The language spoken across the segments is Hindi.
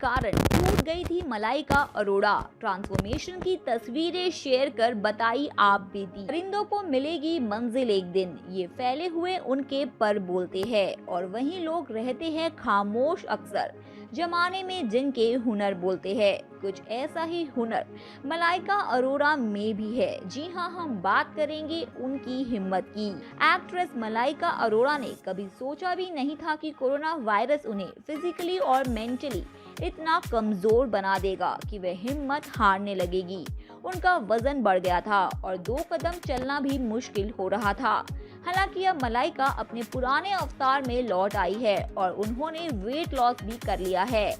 कारण टूट गई थी मलाइका अरोड़ा। ट्रांसफॉर्मेशन की तस्वीरें शेयर कर बताई आप बीती। परिंदों को मिलेगी मंजिल एक दिन, ये फैले हुए उनके पर बोलते हैं और वहीं लोग रहते हैं खामोश अक्सर, जमाने में जिनके हुनर बोलते हैं। कुछ ऐसा ही हुनर मलाइका अरोड़ा में भी है। जी हाँ, हम बात करेंगे उनकी हिम्मत की। एक्ट्रेस मलाइका अरोड़ा ने कभी सोचा भी नहीं था कि कोरोना वायरस उन्हें फिजिकली और मेंटली इतना कमजोर बना देगा कि वह हिम्मत हारने लगेगी। उनका वजन बढ़ गया था और 2 कदम चलना भी मुश्किल हो रहा था। हालांकि अब मलाइका अपने पुराने अवतार में लौट आई है और उन्होंने वेट लॉस भी कर लिया है।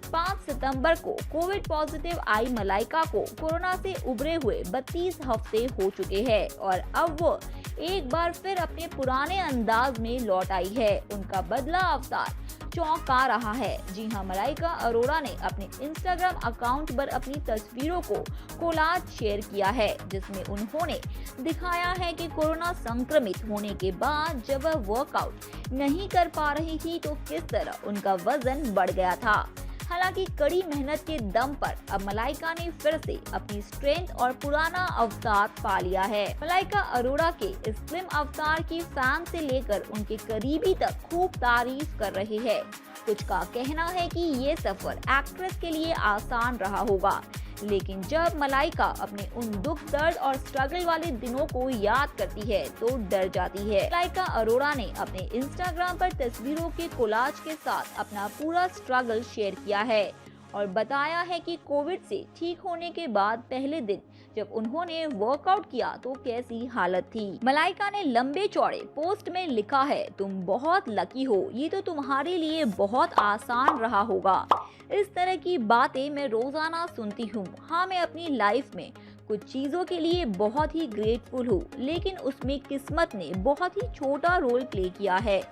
5 सितंबर को कोविड पॉजिटिव आई मलाइका को कोरोना से उबरे हुए 32 हफ्ते हो चुके हैं और अब वो एक बार फिर अपने पुराने अंदाज में लौट आई है। उनका बदला अवतार चौंका रहा है। जी हाँ, मलाइका अरोड़ा ने अपने इंस्टाग्राम अकाउंट पर अपनी तस्वीरों को कोलाज शेयर किया है, जिसमें उन्होंने दिखाया है कि कोरोना संक्रमित होने के बाद जब वह वर्कआउट नहीं कर पा रही थी तो किस तरह उनका वजन बढ़ गया था। हालांकि कड़ी मेहनत के दम पर अब मलाइका ने फिर से अपनी स्ट्रेंथ और पुराना अवतार पा लिया है। मलाइका अरोड़ा के इस स्लिम अवतार की फैन से लेकर उनके करीबी तक खूब तारीफ कर रहे हैं। कुछ का कहना है कि ये सफर एक्ट्रेस के लिए आसान रहा होगा, लेकिन जब मलाइका अपने उन दुख, दर्द और स्ट्रगल वाले दिनों को याद करती है तो डर जाती है। मलाइका अरोड़ा ने अपने इंस्टाग्राम पर तस्वीरों के कोलाज के साथ अपना पूरा स्ट्रगल शेयर किया है और बताया है कि कोविड से ठीक होने के बाद पहले दिन जब उन्होंने वर्कआउट किया तो कैसी हालत थी। मलाइका ने लंबे चौड़े पोस्ट में लिखा है, तुम बहुत लकी हो, ये तो तुम्हारे लिए बहुत आसान रहा होगा। इस तरह की बातें मैं रोजाना सुनती हूँ। हाँ, मैं अपनी लाइफ में कुछ चीजों के लिए बहुत ही ग्रेटफुल हूँ, लेकिन उसमें किस्मत ने बहुत ही छोटा रोल प्ले किया है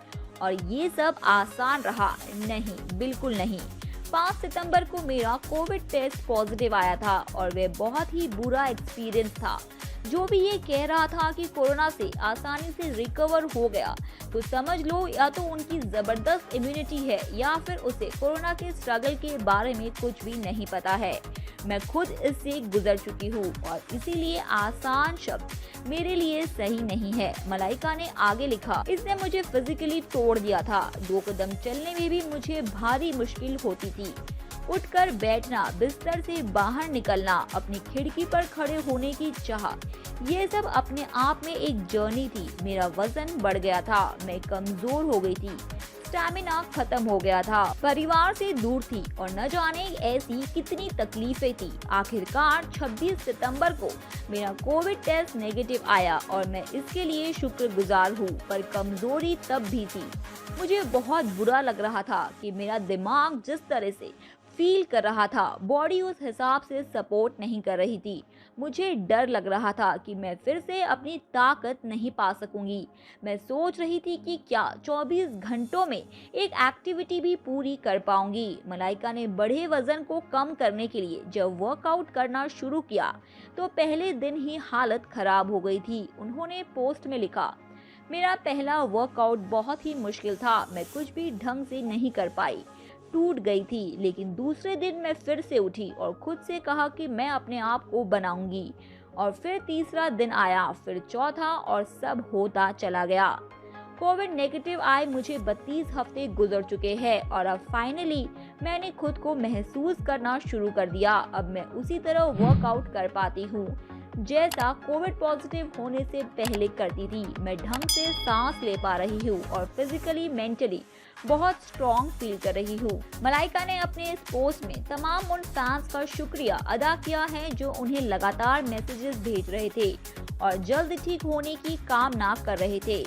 और ये सब आसान रहा नहीं, बिल्कुल नहीं। 5 सितंबर को मेरा कोविड टेस्ट पॉजिटिव आया था और वह बहुत ही बुरा एक्सपीरियंस था। जो भी ये कह रहा था कि कोरोना से आसानी से रिकवर हो गया तो समझ लो या तो उनकी जबरदस्त इम्यूनिटी है या फिर उसे कोरोना के स्ट्रगल के बारे में कुछ भी नहीं पता है। मैं खुद इससे गुजर चुकी हूँ और इसीलिए आसान शब्द मेरे लिए सही नहीं है। मलाइका ने आगे लिखा, इसने मुझे फिजिकली तोड़ दिया था। 2 कदम चलने में भी मुझे भारी मुश्किल होती थी। उठकर बैठना, बिस्तर से बाहर निकलना, अपनी खिड़की पर खड़े होने की चाह, ये सब अपने आप में एक जर्नी थी। मेरा वजन बढ़ गया था, मैं कमजोर हो गई थी, स्टैमिना खत्म हो गया था, परिवार से दूर थी और न जाने ऐसी कितनी तकलीफें थी। आखिरकार 26 सितंबर को मेरा कोविड टेस्ट नेगेटिव आया और मैं इसके लिए शुक्रगुजार हूँ, पर कमजोरी तब भी थी। मुझे बहुत बुरा लग रहा था कि मेरा दिमाग जिस तरह से फील कर रहा था, बॉडी उस हिसाब से सपोर्ट नहीं कर रही थी। मुझे डर लग रहा था कि मैं फिर से अपनी ताकत नहीं पा सकूंगी। मैं सोच रही थी कि क्या 24 घंटों में एक एक्टिविटी भी पूरी कर पाऊंगी। मलाइका ने बढ़े वजन को कम करने के लिए जब वर्कआउट करना शुरू किया तो पहले दिन ही हालत खराब हो गई थी। उन्होंने पोस्ट में लिखा, मेरा पहला वर्कआउट बहुत ही मुश्किल था, मैं कुछ भी ढंग से नहीं कर पाई, टूट गई थी, लेकिन दूसरे दिन मैं फिर से उठी और खुद से कहा कि मैं अपने आप को बनाऊंगी। और फिर तीसरा दिन आया, फिर चौथा और सब होता चला गया। कोविड नेगेटिव आए मुझे 32 हफ्ते गुजर चुके हैं और अब फाइनली मैंने खुद को महसूस करना शुरू कर दिया। अब मैं उसी तरह वर्कआउट कर पाती हूँ जैसा कोविड पॉजिटिव होने से पहले करती थी। मैं ढंग से सांस ले पा रही हूँ और फिजिकली मेंटली बहुत स्ट्रॉन्ग फील कर रही हूँ। मलाइका ने अपने इस पोस्ट में तमाम उन फैंस का शुक्रिया अदा किया है जो उन्हें लगातार मैसेजेस भेज रहे थे और जल्द ठीक होने की कामना कर रहे थे।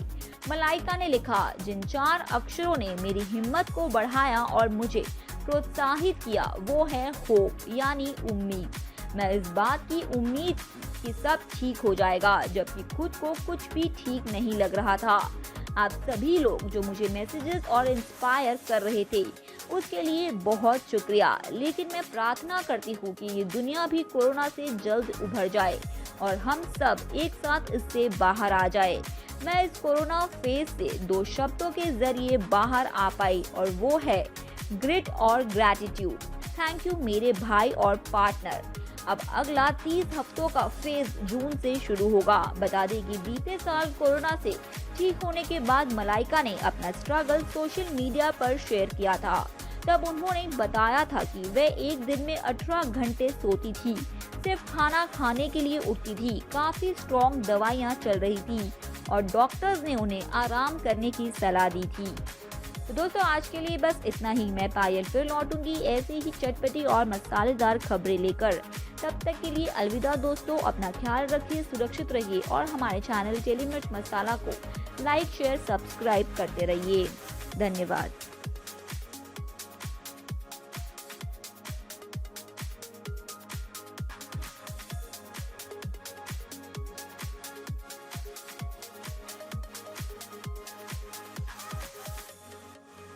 मलाइका ने लिखा, जिन 4 अक्षरों ने मेरी हिम्मत को बढ़ाया और मुझे प्रोत्साहित किया वो है होप, यानी उम्मीद। मैं इस बात की उम्मीद कि सब ठीक हो जाएगा, जबकि खुद को कुछ भी ठीक नहीं लग रहा था। आप सभी लोग जो मुझे मैसेजेस और इंस्पायर कर रहे थे उसके लिए बहुत शुक्रिया। लेकिन मैं प्रार्थना करती हूँ कि ये दुनिया भी कोरोना से जल्द उभर जाए और हम सब एक साथ इससे बाहर आ जाए। मैं इस कोरोना फेज से 2 शब्दों के जरिए बाहर आ पाई और वो है ग्रिट और ग्रैटिट्यूड। थैंक यू मेरे भाई और पार्टनर। अब अगला 30 हफ्तों का फेज जून से शुरू होगा। बता दें कि बीते साल कोरोना से ठीक होने के बाद मलाइका ने अपना स्ट्रगल सोशल मीडिया पर शेयर किया था। तब उन्होंने बताया था कि वे एक दिन में 18 घंटे सोती थी, सिर्फ खाना खाने के लिए उठती थी, काफी स्ट्रॉन्ग दवाइयाँ चल रही थी और डॉक्टर्स ने उन्हें आराम करने की सलाह दी थी। तो दोस्तों आज के लिए बस इतना ही। मैं पायल फिर लौटूंगी ऐसी ही चटपटी और मसालेदार खबरें लेकर। तब तक के लिए अलविदा दोस्तों, अपना ख्याल रखिए, सुरक्षित रहिए और हमारे चैनल डेली मिर्च मसाला को लाइक शेयर सब्सक्राइब करते रहिए। धन्यवाद।